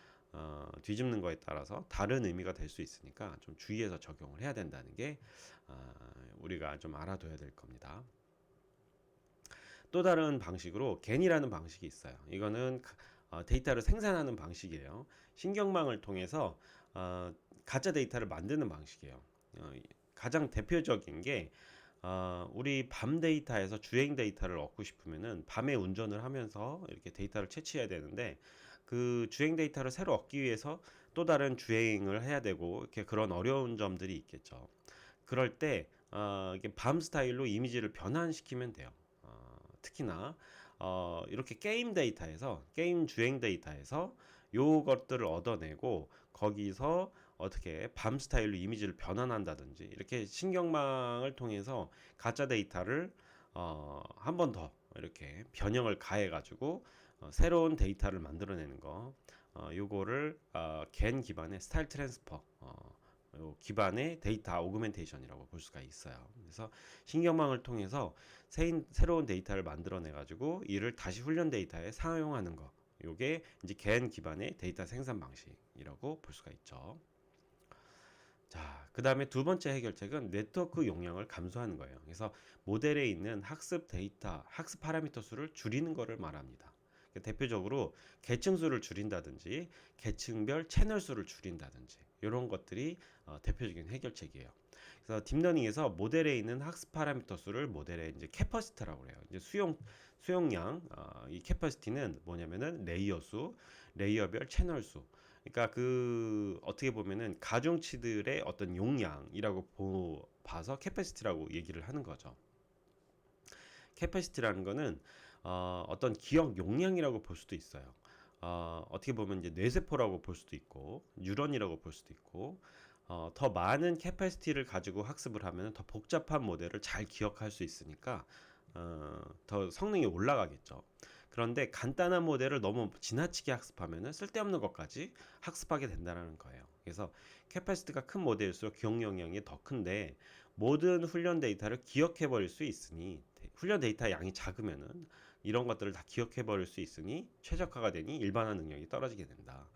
뒤집는 거에 따라서 다른 의미가 될 수 있으니까 좀 주의해서 적용을 해야 된다는 게 우리가 좀 알아둬야 될 겁니다. 또 다른 방식으로 겐이라는 방식이 있어요. 이거는 데이터를 생산하는 방식이에요. 신경망을 통해서 가짜 데이터를 만드는 방식이에요. 가장 대표적인 게 우리 밤 데이터에서 주행 데이터를 얻고 싶으면은 밤에 운전을 하면서 이렇게 데이터를 채취해야 되는데, 그 주행 데이터를 새로 얻기 위해서 또 다른 주행을 해야 되고 이렇게 그런 어려운 점들이 있겠죠. 그럴 때 이게 밤 스타일로 이미지를 변환시키면 돼요. 특히나 이렇게 게임 데이터에서, 게임 주행 데이터에서 요것들을 얻어내고 거기서 어떻게 밤 스타일로 이미지를 변환한다든지 이렇게 신경망을 통해서 가짜 데이터를 한 번 더 이렇게 변형을 가해 가지고 새로운 데이터를 만들어내는 거, 요거를 겐 기반의 스타일 트랜스퍼 요 기반의 데이터 오그멘테이션이라고 볼 수가 있어요. 그래서 신경망을 통해서 새로운 데이터를 만들어내 가지고 이를 다시 훈련 데이터에 사용하는 거, 요게 이제 겐 기반의 데이터 생산 방식이라고 볼 수가 있죠. 자, 그 다음에 두 번째 해결책은 네트워크 용량을 감소하는 거예요. 그래서 모델에 있는 학습 데이터, 학습 파라미터 수를 줄이는 것을 말합니다. 대표적으로 계층 수를 줄인다든지 계층별 채널 수를 줄인다든지 이런 것들이 대표적인 해결책이에요. 그래서 딥러닝에서 모델에 있는 학습 파라미터 수를 모델의 이제 캐퍼시티라고 해요. 이제 수용량, 이 캐퍼시티는 뭐냐면은 레이어 수, 레이어별 채널 수. 그러니까 그 어떻게 보면은 가중치들의 어떤 용량이라고 봐서 캐퍼시티라고 얘기를 하는 거죠. 캐퍼시티라는 거는 어떤 기억 용량이라고 볼 수도 있어요. 어떻게 보면 이제 뇌세포라고 볼 수도 있고 뉴런이라고 볼 수도 있고, 더 많은 캐퍼시티를 가지고 학습을 하면 더 복잡한 모델을 잘 기억할 수 있으니까 더 성능이 올라가겠죠. 그런데 간단한 모델을 너무 지나치게 학습하면 쓸데없는 것까지 학습하게 된다는 거예요. 그래서 캐퍼시티가 큰 모델일수록 기억 용량이 더 큰데 모든 훈련 데이터를 기억해 버릴 수 있으니, 훈련 데이터 양이 작으면은 이런 것들을 다 기억해 버릴 수 있으니 최적화가 되니 일반화 능력이 떨어지게 된다.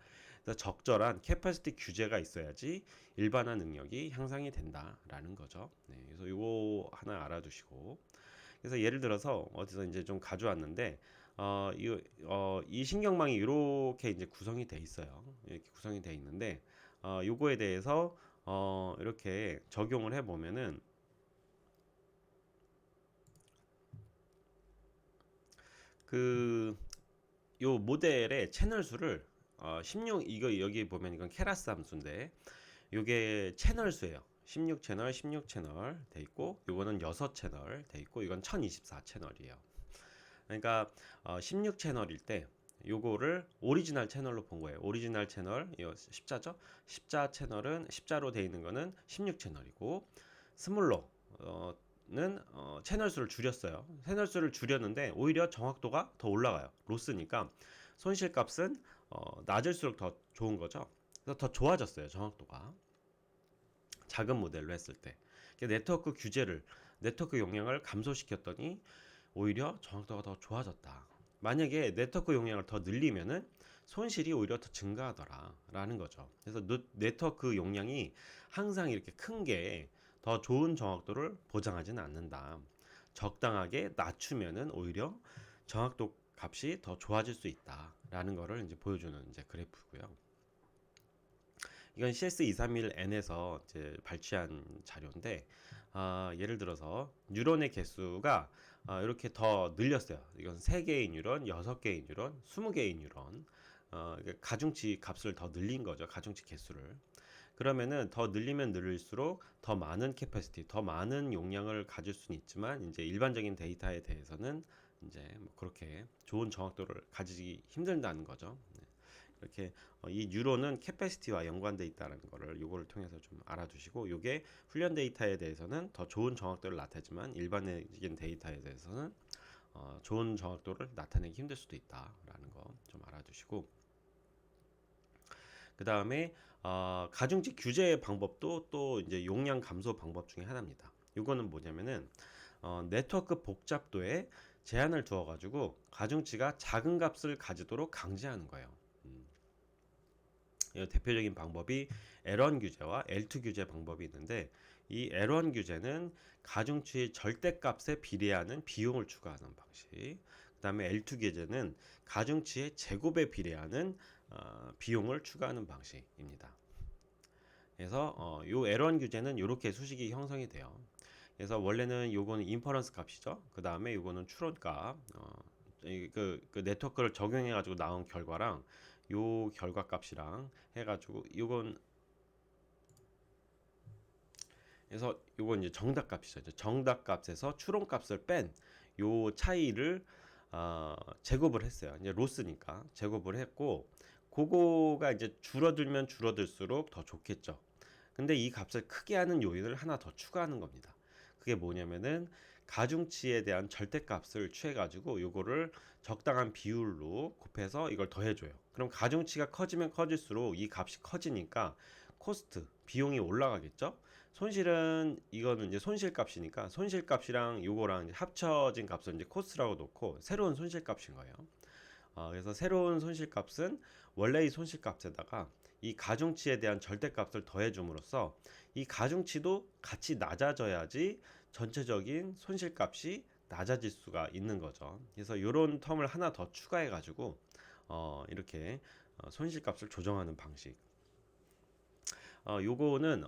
그래서 적절한 캐퍼시티 규제가 있어야지 일반화 능력이 향상이 된다라는 거죠. 네, 그래서 이거 하나 알아두시고, 그래서 예를 들어서 어디서 이제 좀 가져왔는데 이 신경망이 이렇게 이제 구성이 돼 있어요. 이렇게 구성이 돼 있는데 요거에 대해서 이렇게 적용을 해 보면은 그 요 모델의 채널 수를 16, 이거 여기 보면 이건 케라스 함수인데 요게 채널 수예요. 16채널, 16채널 돼 있고, 요거는 6채널 돼 있고, 이건 1024채널이에요. 그러니까 16채널일 때 요거를 오리지널 채널로 본 거예요. 오리지널 채널, 이거 십자죠? 십자 채널은 십자로 돼 있는 거는 16채널이고, 스몰러 는 채널 수를 줄였어요. 채널 수를 줄였는데 오히려 정확도가 더 올라가요. 로스니까 손실 값은 낮을수록 더 좋은 거죠. 그래서 더 좋아졌어요. 정확도가 작은 모델로 했을 때. 네트워크 규제를, 네트워크 용량을 감소시켰더니 오히려 정확도가 더 좋아졌다. 만약에 네트워크 용량을 더 늘리면은 손실이 오히려 더 증가하더라라는 거죠. 그래서 네트워크 용량이 항상 이렇게 큰 게 더 좋은 정확도를 보장하지는 않는다. 적당하게 낮추면은 오히려 정확도 값이 더 좋아질 수 있다라는 거를 이제 보여주는 이제 그래프고요. 이건 CS231N에서 이제 발췌한 자료인데, 예를 들어서 뉴런의 개수가 이렇게 더 늘렸어요. 이건 3개의 뉴런, 6개의 뉴런, 20개의 뉴런. 가중치 값을 더 늘린 거죠. 가중치 개수를. 그러면은 더 늘리면 늘릴수록 더 많은 캐퍼시티, 더 많은 용량을 가질 수는 있지만 이제 일반적인 데이터에 대해서는 이제 뭐 그렇게 좋은 정확도를 가지기 힘들다는 거죠. 네. 이렇게 이 뉴런은 캐퍼시티와 연관돼 있다는 거를 요거를 통해서 좀 알아두시고, 요게 훈련 데이터에 대해서는 더 좋은 정확도를 나타내지만 일반적인 데이터에 대해서는 좋은 정확도를 나타내기 힘들 수도 있다라는 거 좀 알아두시고, 그 다음에 가중치 규제 방법도 또 이제 용량 감소 방법 중에 하나입니다. 이거는 뭐냐면은 네트워크 복잡도에 제한을 두어 가지고 가중치가 작은 값을 가지도록 강제하는 거예요. 대표적인 방법이 L1 규제와 L2 규제 방법이 있는데, 이 L1 규제는 가중치의 절대값에 비례하는 비용을 추가하는 방식. 그다음에 L2 규제는 가중치의 제곱에 비례하는 비용을 추가하는 방식입니다. 그래서 요 L1 규제는 이렇게 수식이 형성이 돼요. 그래서 원래는 요거는 인퍼런스 값이죠. 그 다음에 요거는 추론값. 그 네트워크를 적용해 가지고 나온 결과랑 요 결과 값이랑 해가지고 요건, 그래서 요건 이제 정답 값이죠. 정답 값에서 추론 값을 뺀 요 차이를 제곱을 했어요. 이제 로스니까 제곱을 했고, 그거가 이제 줄어들면 줄어들수록 더 좋겠죠. 근데 이 값을 크게 하는 요인을 하나 더 추가하는 겁니다. 그게 뭐냐면은 가중치에 대한 절대값을 취해가지고 요거를 적당한 비율로 곱해서 이걸 더해줘요. 그럼 가중치가 커지면 커질수록 이 값이 커지니까 코스트, 비용이 올라가겠죠. 손실은, 이거는 이제 손실값이니까 손실값이랑 요거랑 이제 합쳐진 값을 이제 코스트라고 놓고 새로운 손실값인 거예요. 그래서 새로운 손실값은 원래의 손실값에다가 이 가중치에 대한 절대값을 더해줌으로써 이 가중치도 같이 낮아져야지 전체적인 손실값이 낮아질 수가 있는 거죠. 그래서 이런 텀을 하나 더 추가해 가지고 이렇게 손실값을 조정하는 방식. 요거는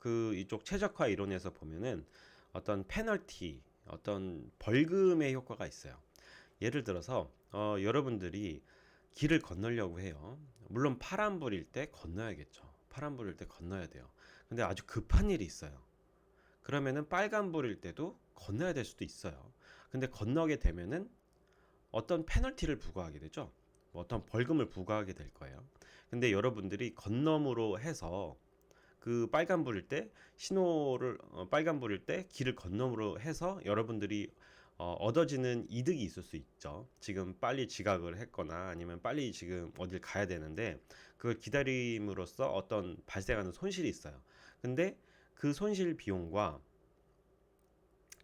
그 이쪽 최적화 이론에서 보면은 어떤 페널티, 어떤 벌금의 효과가 있어요. 예를 들어서 여러분들이 길을 건너려고 해요. 물론 파란불일 때 건너야겠죠. 파란불일 때 건너야 돼요. 근데 아주 급한 일이 있어요. 그러면은 빨간불일 때도 건너야 될 수도 있어요. 근데 건너게 되면은 어떤 페널티를 부과하게 되죠. 뭐 어떤 벌금을 부과하게 될 거예요. 근데 여러분들이 건너므로 해서 그 빨간불일 때 신호를 빨간불일 때 길을 건너므로 해서 여러분들이 얻어지는 이득이 있을 수 있죠. 지금 빨리 지각을 했거나 아니면 빨리 지금 어딜 가야 되는데 그걸 기다림으로써 어떤 발생하는 손실이 있어요. 근데 그 손실 비용과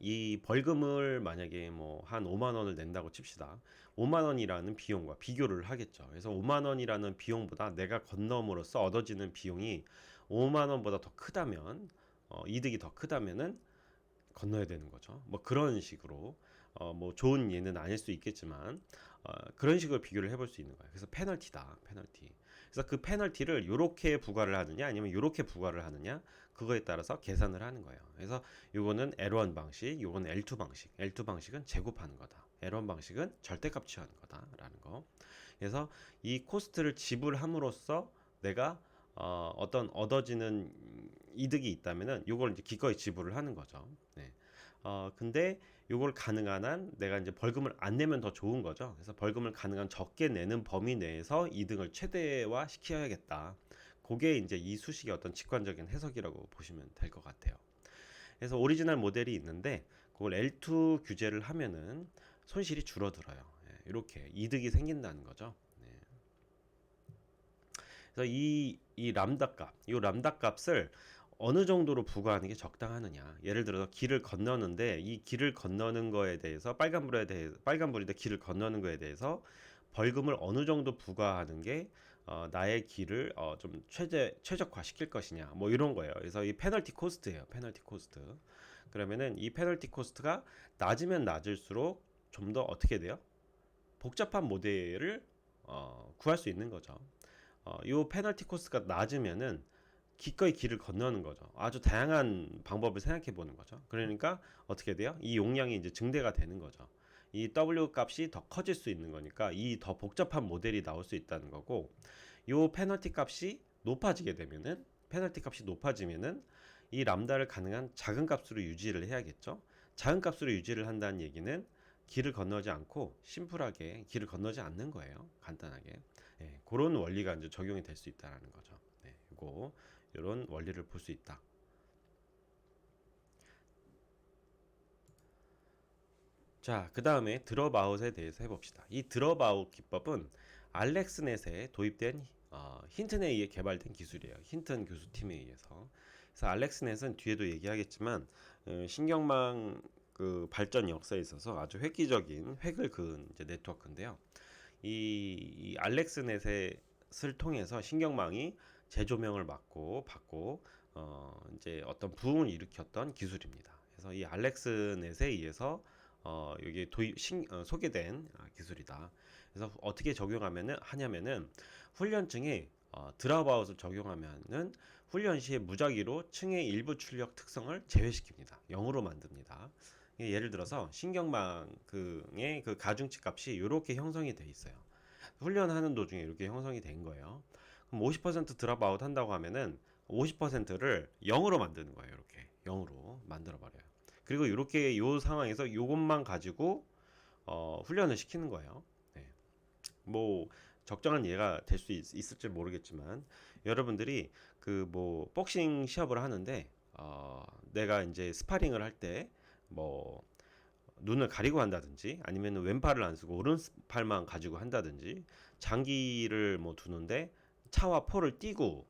이 벌금을 만약에 뭐 한 5만 원을 낸다고 칩시다. 5만 원이라는 비용과 비교를 하겠죠. 그래서 5만 원이라는 비용보다 내가 건너므로써 얻어지는 비용이 5만 원보다 더 크다면, 이득이 더 크다면은 건너야 되는 거죠. 뭐 그런 식으로 뭐 좋은 예는 아닐 수 있겠지만 그런 식으로 비교를 해볼 수 있는 거예요. 그래서 페널티다, 페널티. 그래서 그 페널티를 요렇게 부과를 하느냐 아니면 요렇게 부과를 하느냐, 그거에 따라서 계산을 하는 거예요. 그래서 요거는 L1 방식, 요거는 L2 방식. L2 방식은 제곱하는 거다. L1 방식은 절대값 취하는 거다라는 거. 그래서 이 코스트를 지불함으로써 내가 어떤 얻어지는 이득이 있다면은 요걸 이제 기꺼이 지불을 하는 거죠. 네. 근데 요걸 가능한 한 내가 이제 벌금을 안 내면 더 좋은 거죠. 그래서 벌금을 가능한 적게 내는 범위 내에서 이득을 최대화 시켜야겠다. 그게 이제 이 수식의 어떤 직관적인 해석이라고 보시면 될 것 같아요. 그래서 오리지널 모델이 있는데 그걸 L2 규제를 하면은 손실이 줄어들어요. 예, 이렇게 이득이 생긴다는 거죠. 네. 그래서 이 람다 값, 이 람다 값을 어느 정도로 부과하는 게 적당하느냐. 예를 들어서 길을 건너는데 이 길을 건너는 거에 대해서 빨간불인데 길을 건너는 거에 대해서 벌금을 어느 정도 부과하는 게 나의 길을 좀 최적화 시킬 것이냐. 뭐 이런 거예요. 그래서 이 페널티 코스트예요. 페널티 코스트. 그러면은 이 페널티 코스트가 낮으면 낮을수록 좀 더 어떻게 돼요? 복잡한 모델을 구할 수 있는 거죠. 요 페널티 코스트가 낮으면은 기꺼이 길을 건너는 거죠. 아주 다양한 방법을 생각해 보는 거죠. 그러니까 어떻게 돼요? 이 용량이 이제 증대가 되는 거죠. 이 W 값이 더 커질 수 있는 거니까 이 더 복잡한 모델이 나올 수 있다는 거고, 요 페널티 값이 높아지게 되면은, 페널티 값이 높아지면은 이 람다를 가능한 작은 값으로 유지를 해야겠죠. 작은 값으로 유지를 한다는 얘기는 길을 건너지 않고 심플하게 길을 건너지 않는 거예요. 간단하게. 예, 그런 원리가 이제 적용이 될 수 있다라는 거죠. 네, 이거 이런 원리를 볼 수 있다. 자, 그 다음에 드롭아웃에 대해서 해봅시다. 이 드롭아웃 기법은 알렉스넷에 도입된 힌튼에 의해 개발된 기술이에요. 힌튼 교수팀에 의해서. 그래서 알렉스넷은 뒤에도 얘기하겠지만 신경망 그 발전 역사에 있어서 아주 획기적인 획을 그은 이제 네트워크인데요. 이 알렉스넷의 통해서 신경망이 재조명을 받고 이제 어떤 부흥을 일으켰던 기술입니다. 그래서 이 알렉스넷에 의해서 여기 소개된 기술이다. 그래서 어떻게 적용하면은 하냐면은 훈련증에 드랍아웃을 적용하면은 훈련 시에 무작위로 층의 일부 출력 특성을 제외시킵니다. 0으로 만듭니다. 예를 들어서 신경망의 그 가중치 값이 이렇게 형성이 돼 있어요. 훈련하는 도중에 이렇게 형성이 된 거예요. 그럼 50% 드랍아웃 한다고 하면은 50%를 0으로 만드는 거예요. 이렇게 0으로 만들어 버려요. 그리고 이렇게 요 상황에서 이것만 가지고 훈련을 시키는 거예요. 네. 뭐 적정한 예가 될 수 있을지 모르겠지만 여러분들이 그 뭐 복싱 시합을 하는데 내가 이제 스파링을 할 때 뭐 눈을 가리고 한다든지 아니면 왼팔을 안 쓰고 오른팔만 가지고 한다든지 장기를 뭐 두는데 차와 포를 띄고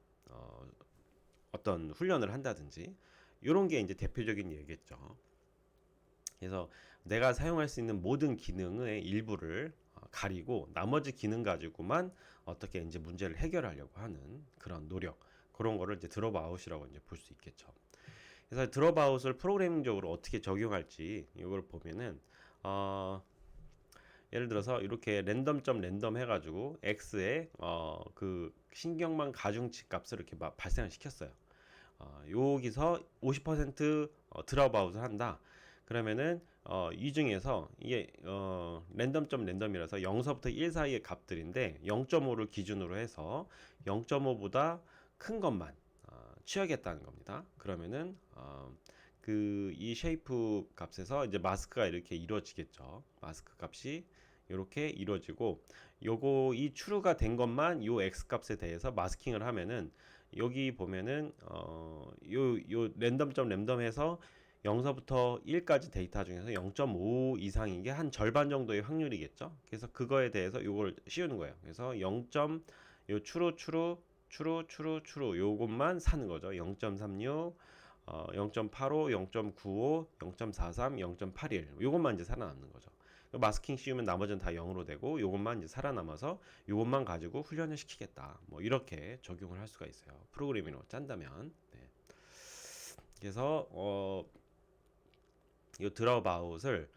어떤 훈련을 한다든지 이런 게 이제 대표적인 예겠죠. 그래서 내가 사용할 수 있는 모든 기능의 일부를 가리고 나머지 기능 가지고만 어떻게 이제 문제를 해결하려고 하는 그런 노력, 그런 거를 이제 드롭 아웃이라고 이제 볼 수 있겠죠. 그래서 드롭 아웃을 프로그래밍적으로 어떻게 적용할지 이걸 보면은 예를 들어서 이렇게 랜덤 해가지고 x에 그 신경망 가중치 값을 이렇게 발생을 시켰어요. 여기서 50% 드랍아웃을 한다. 그러면은 이 중에서 이게 랜덤이라서 0서부터 1 사이의 값들인데 0.5를 기준으로 해서 0.5보다 큰 것만 취하겠다는 겁니다. 그러면은 그 이 쉐이프 값에서 이제 마스크가 이렇게 이루어지겠죠. 마스크 값이 이렇게 이루어지고 요거 이 추루가 된 것만 요 x 값에 대해서 마스킹을 하면은 여기 보면은 요 랜덤해서 0서부터 1까지 데이터 중에서 0.5 이상인 게 한 절반 정도의 확률이겠죠. 그래서 그거에 대해서 요걸 씌우는 거예요. 그래서 0. 요 추루 요것만 사는 거죠. 0.36 0.85, 0.95, 0.43, 0.81 요것만 이제 살아남는 거죠. 마스킹 씌우면 나머지는 다 0으로 되고 요것만 이제 살아남아서 요것만 가지고 훈련을 시키겠다. 뭐 이렇게 적용을 할 수가 있어요. 프로그래밍으로 짠다면. 네. 그래서 이 드롭 아웃을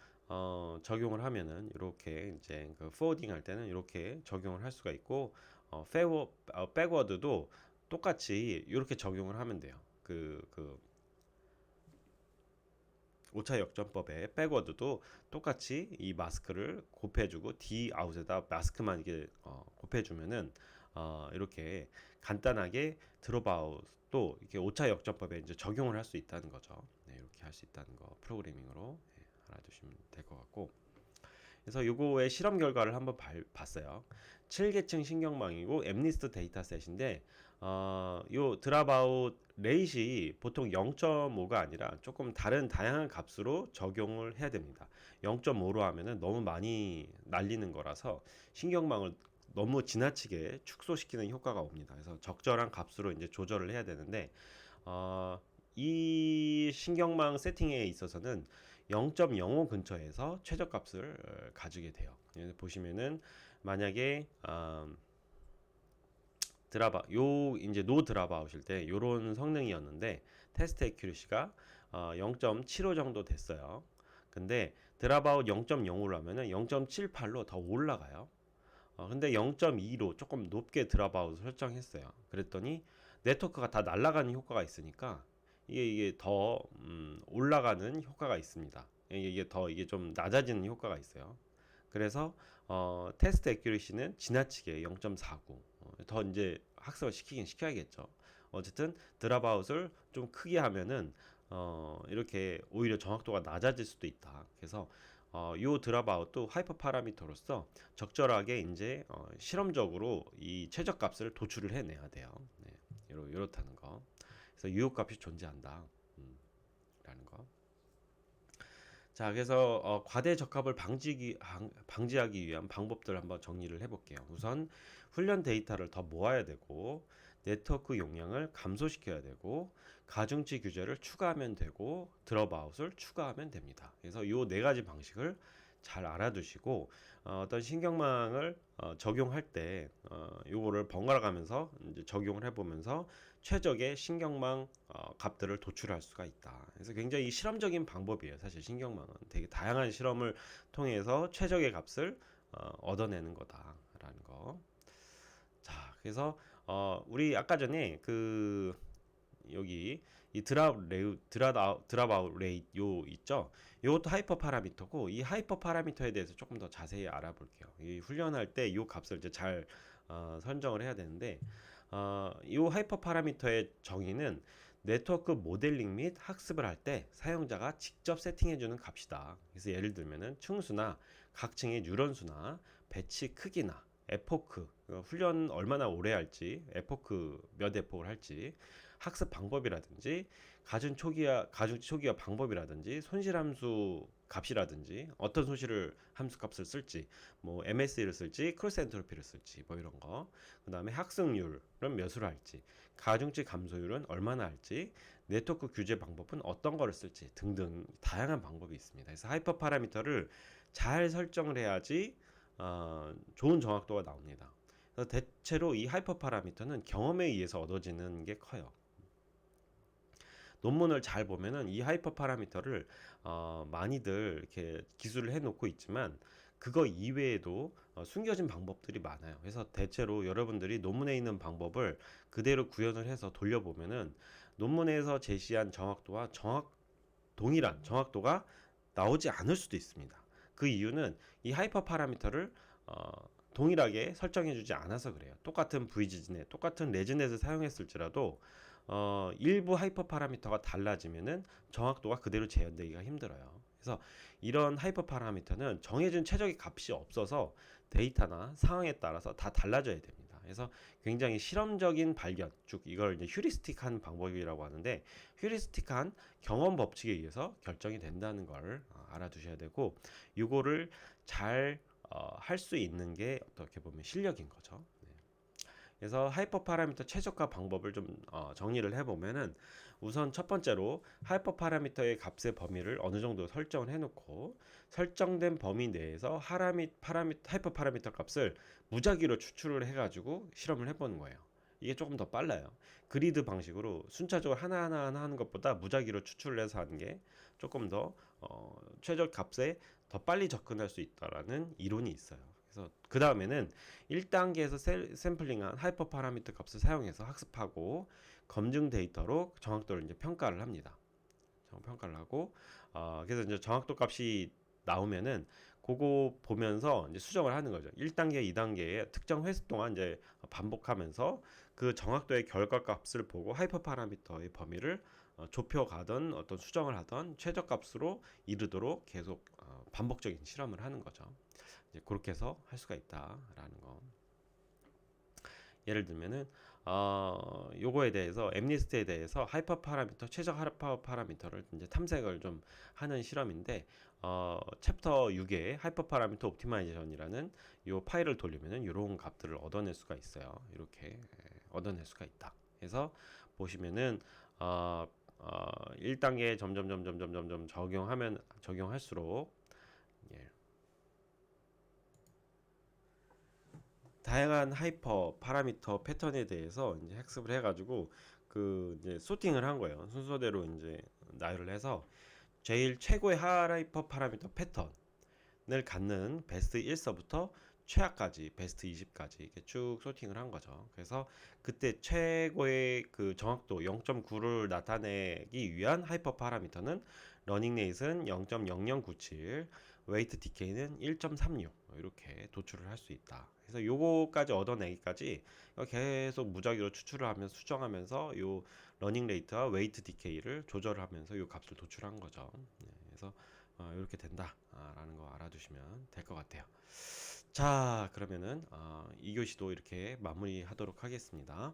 적용을 하면은 이렇게 이제 그 포워딩 할 때는 이렇게 적용을 할 수가 있고 백워드도 똑같이 이렇게 적용을 하면 돼요. 그 오차 역전법의 백워드도 똑같이 이 마스크를 곱해주고 D 아웃에다 마스크만 이게 곱해주면은 이렇게 간단하게 드롭 아웃도 이렇게 오차 역전법에 이제 적용을 할 수 있다는 거죠. 네, 이렇게 할 수 있다는 거 프로그래밍으로 알아두시면 될 것 같고. 그래서 요거의 실험 결과를 한번 봤어요. 7계층 신경망이고 엠니스트 데이터셋인데 요 드랍아웃 레이시 보통 0.5가 아니라 조금 다양한 값으로 적용을 해야 됩니다. 0.5로 하면은 너무 많이 날리는 거라서 신경망을 너무 지나치게 축소시키는 효과가 옵니다. 그래서 적절한 값으로 이제 조절을 해야 되는데 이 신경망 세팅에 있어서는 0.05 근처에서 최저값을 가지게 돼요. 보시면은 만약에 이제 노 드랍아웃일 때 요런 성능이었는데 테스트 에큐리시가 0.75 정도 됐어요. 근데 드랍아웃 0.05로 하면은 0.78로 더 올라가요. 근데 0.2로 조금 높게 드랍아웃을 설정했어요. 그랬더니 네트워크가 다 날아가는 효과가 있으니까 이게 더 올라가는 효과가 있습니다. 이게 좀 낮아지는 효과가 있어요. 그래서 테스트 에큐리시는 지나치게 0.49 더 이제 학습을 시켜야겠죠. 어쨌든 드랍아웃을 좀 크게 하면은 이렇게 오히려 정확도가 낮아질 수도 있다. 그래서 요 드랍아웃도 하이퍼 파라미터로서 적절하게 이제 실험적으로 이 최저값을 도출을 해내야 돼요. 네, 이렇다는 거. 그래서 유효값이 존재한다. 라는 거. 자, 그래서 과대 적합을 방지하기 위한 방법들을 한번 정리를 해볼게요. 우선 훈련 데이터를 더 모아야 되고 네트워크 용량을 감소시켜야 되고 가중치 규제를 추가하면 되고 드롭아웃을 추가하면 됩니다. 그래서 이 네 가지 방식을 잘 알아두시고 어떤 신경망을 적용할 때 요거를 번갈아 가면서 이제 적용을 해보면서 최적의 신경망 값들을 도출할 수가 있다. 그래서 굉장히 실험적인 방법이에요. 사실 신경망은 되게 다양한 실험을 통해서 최적의 값을 얻어내는 거다라는 거. 자, 그래서 우리 아까 전에 그 여기 이 드랍 아웃 레이트 요 있죠. 요것도 하이퍼 파라미터고, 이 하이퍼 파라미터에 대해서 조금 더 자세히 알아볼게요. 이 훈련할 때 요 값을 이제 잘 선정을 해야 되는데, 요 하이퍼 파라미터의 정의는 네트워크 모델링 및 학습을 할 때 사용자가 직접 세팅해주는 값이다. 그래서 예를 들면은 층수나 각층의 뉴런수나 배치 크기나 에포크, 훈련 얼마나 오래 할지, 에포크 몇 에포크를 할지, 학습 방법이라든지 가중 초기화 방법이라든지 손실함수 값이라든지 어떤 손실을 함수 값을 쓸지, 뭐 MSE를 쓸지 크로스 엔트로피를 쓸지, 뭐 이런 거. 그다음에 학습률은 몇으로 할지, 가중치 감소율은 얼마나 할지, 네트워크 규제 방법은 어떤 거를 쓸지 등등 다양한 방법이 있습니다. 그래서 하이퍼 파라미터를 잘 설정을 해야지 좋은 정확도가 나옵니다. 그래서 대체로 이 하이퍼 파라미터는 경험에 의해서 얻어지는 게 커요. 논문을 잘 보면은 이 하이퍼 파라미터를 많이들 이렇게 기술을 해놓고 있지만 그거 이외에도 숨겨진 방법들이 많아요. 그래서 대체로 여러분들이 논문에 있는 방법을 그대로 구현을 해서 돌려보면은 논문에서 제시한 정확도와 동일한 정확도가 나오지 않을 수도 있습니다. 그 이유는 이 하이퍼 파라미터를 동일하게 설정해주지 않아서 그래요. 똑같은 VGNet, 똑같은 레즈넷을 사용했을지라도 일부 하이퍼 파라미터가 달라지면은 정확도가 그대로 재현되기가 힘들어요. 그래서 이런 하이퍼 파라미터는 정해진 최적의 값이 없어서 데이터나 상황에 따라서 다 달라져야 됩니다. 그래서 굉장히 실험적인 발견, 즉 이걸 이제 휴리스틱한 방법이라고 하는데, 휴리스틱한 경험 법칙에 의해서 결정이 된다는 걸 알아두셔야 되고, 이거를 잘 할 수 있는 게 어떻게 보면 실력인 거죠. 네. 그래서 하이퍼 파라미터 최적화 방법을 좀 정리를 해보면은, 우선 첫 번째로 하이퍼 파라미터의 값의 범위를 어느 정도 설정을 해놓고 설정된 범위 내에서 하이퍼 파라미터 값을 무작위로 추출을 해가지고 실험을 해보는 거예요. 이게 조금 더 빨라요. 그리드 방식으로 순차적으로 하나하나 하는 것보다 무작위로 추출을 해서 하는 게 조금 더 최적 값에 더 빨리 접근할 수 있다라는 이론이 있어요. 그래서 그 다음에는 1단계에서 샘플링한 하이퍼 파라미터 값을 사용해서 학습하고 검증 데이터로 정확도를 이제 평가를 합니다. 평가를 하고 그래서 이제 정확도 값이 나오면은 그거 보면서 이제 수정을 하는 거죠. 1단계, 2단계의 특정 횟수 동안 이제 반복하면서 그 정확도의 결과 값을 보고 하이퍼 파라미터의 범위를 좁혀가던 어떤 수정을 하던 최저 값으로 이르도록 계속 반복적인 실험을 하는 거죠. 이제 그렇게 해서 할 수가 있다라는 거. 예를 들면은 요거에 대해서 엠니스트에 대해서 하이퍼 파라미터 최적 하이퍼 파라미터를 이제 탐색을 좀 하는 실험인데, 챕터 6에 하이퍼 파라미터 옵티마이제이션이라는 요 파일을 돌리면은 이런 값들을 얻어낼 수가 있어요. 이렇게 얻어낼 수가 있다. 그래서 보시면은 1단계 점점 적용할수록 예, 다양한 하이퍼 파라미터 패턴에 대해서 이제 학습을 해가지고 그 이제 소팅을 한 거예요. 순서대로 이제 나열을 해서 제일 최고의 하이퍼 파라미터 패턴을 갖는 베스트 1서부터 최악까지 베스트 20까지 이렇게 쭉 소팅을 한 거죠. 그래서 그때 최고의 그 정확도 0.9를 나타내기 위한 하이퍼 파라미터는 러닝 레이스는 0.0097, 웨이트 디케이는 1.36 이렇게 도출을 할 수 있다. 그래서 요거까지 얻어내기까지 계속 무작위로 추출을 하면서 수정하면서 요 러닝 레이트와 웨이트 디케이를 조절하면서 요 값을 도출한 거죠. 네, 그래서 이렇게 된다라는 거 알아두시면 될 것 같아요. 자, 그러면은 2교시도 이렇게 마무리하도록 하겠습니다.